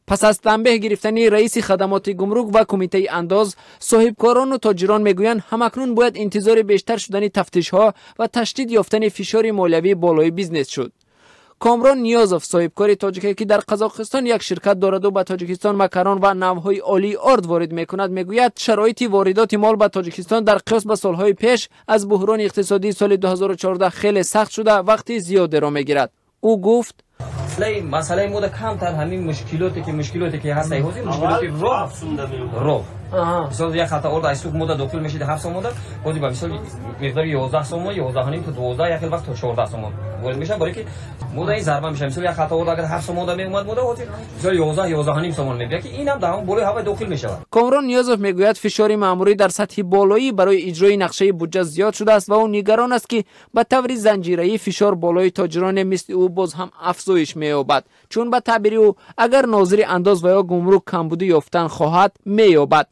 پس از تنبیه گرفتن رئیس خدمات گمرک و کمیته انداز، صاحبکاران و تاجران میگویند همکنون باید انتظار بیشتر شدن تفتیش‌ها و تشدید یافتن فشار مالیوی بالای بیزنس شد. کامران نیازوف، صاحبکار تاجیکی که در قزاقستان یک شرکت دارد و به تاجیکستان مکران و نوهای عالی آرد وارد میکند، میگوید شرایط واردات مال به تاجیکستان در قیاس به سالهای پیش از بحران اقتصادی سال 2014 خیلی سخت شده وقتی زیاد را میگیرد. او گفت مسئله مود کمتر همین مشکلاتی که هست ایوزی مشکلاتی رو مثلا یک خطا اورد ایسوق مود داخل میشه 7 سوم مود خودی به مثال مقدار 11 سوم 11 تا 12 یک وقت تا 14 سوم وارد میشه برای که مود این ضربه میشه مثلا یک خطا اورد اگر 7 سوم مود میومد مود هوتی مثلا 11 سوم میگه که اینم در همون بالای هوا داخل میشه. کامران نیازوف میگوید فشار ماموری در سطح بالایی برای اجرای نقشه بودجه زیاد شده است و او نگران است که به طور زنجیره‌ای فشار بالای تاجران مثل او باز هم افزایش می‌یابد، چون به تعبیر او اگر ناظر انداز و یا گمرک کمبودی یافتن خواهد می‌یابد.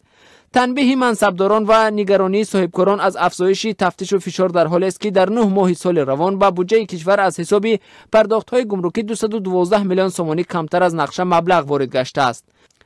تنبیه منصبداران و نگرانی صاحبکاران از افزایش تفتیش و فشار در حالی است که در 9 ماه سال روان به بودجه کشور از حساب پرداخت‌های گمرکی 212 میلیون سومانی کمتر از نقشه مبلغ وارد گشته است.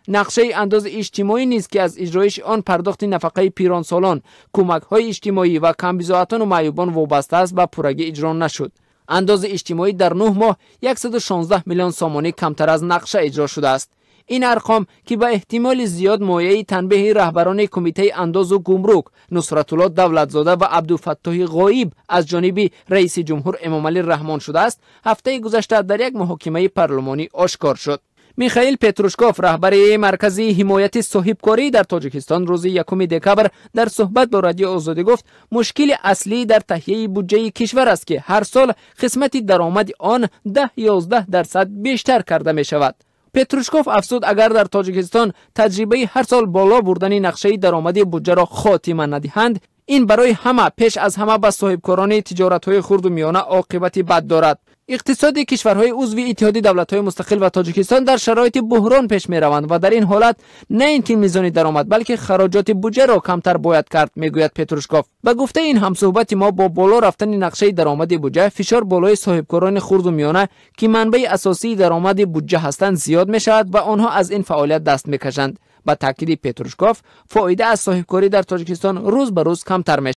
نقشه انداز اجتماعی نیست که از اجرایش آن پرداخت نفقه پیرانسالان، کمک‌های اجتماعی و کمبزاعتان و معیوبان وابسته است به پورگی اجرا نشد. انداز اجتماعی در 9 ماه 116 میلیون سومانی کمتر از نقشه اجرا شده است. این ارقام که به احتمال زیاد مایه تنبیه رهبران کمیته انداز و گمرک نصرت الله دولتزاده و عبدالفتاح غایب از جانب رئیس جمهور امامعلی رحمان شده است، هفته گذشته در یک محاکمه پارلمانی آشکار شد. میخائیل پتروشکوف، رهبر مرکز حمایت صاحبکاری در تاجیکستان، روز 1 دکبر در صحبت با رادیو آزادی گفت مشکل اصلی در تهیه بودجه کشور است که هر سال قسمت درآمد آن 10-11% بیشتر کرده می شود. پتروشکوف افزود اگر در تاجیکستان تجربه هر سال بالا بردن نقشه درآمدی بودجه را خاتمه ندهند، این برای همه پیش از همه به صاحبکاران تجارت‌های خرد و میانه عاقبت بد دارد. اقتصاد کشورهای عضو اتحاد دولت‌های مستقل و تاجیکستان در شرایط بحران پیش می‌روند و در این حالت نه اینکه میزان درآمد بلکه خراجات بودجه را کمتر باید کرد، میگوید پتروشکوف. به گفته این همصحبت ما، با بالا رفتن نقشه درآمد بودجه، فشار بالای صاحبکاران خرد و میانه که منبع اساسی درآمد بودجه هستند زیاد می‌شود و آنها از این فعالیت دست می‌کشند. با تاکید پتروشکوف، فایده از صاحبکاری در تاجیکستان روز به روز کمتر می‌شود.